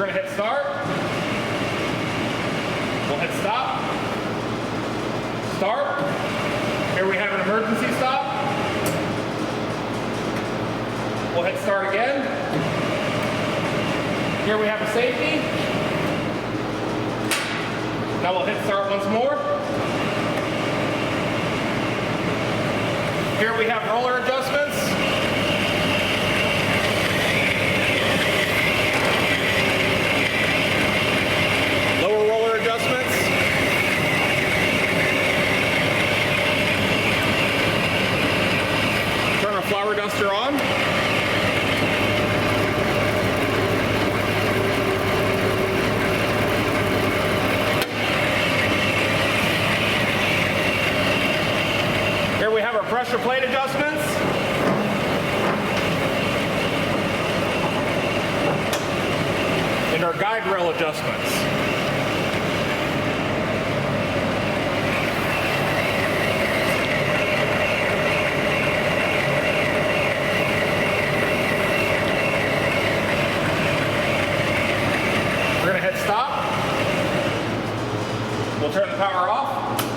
We're going to hit start. We'll hit stop. Start. Here we have an emergency stop. We'll hit start again. Here we have a safety. Now we'll hit start once more. Here we have roller adjustments. Lower roller adjustments. Turn our flower duster on. Here we have our pressure plate adjustments. And our guide rail adjustments. We're going to hit stop. We'll turn the power off.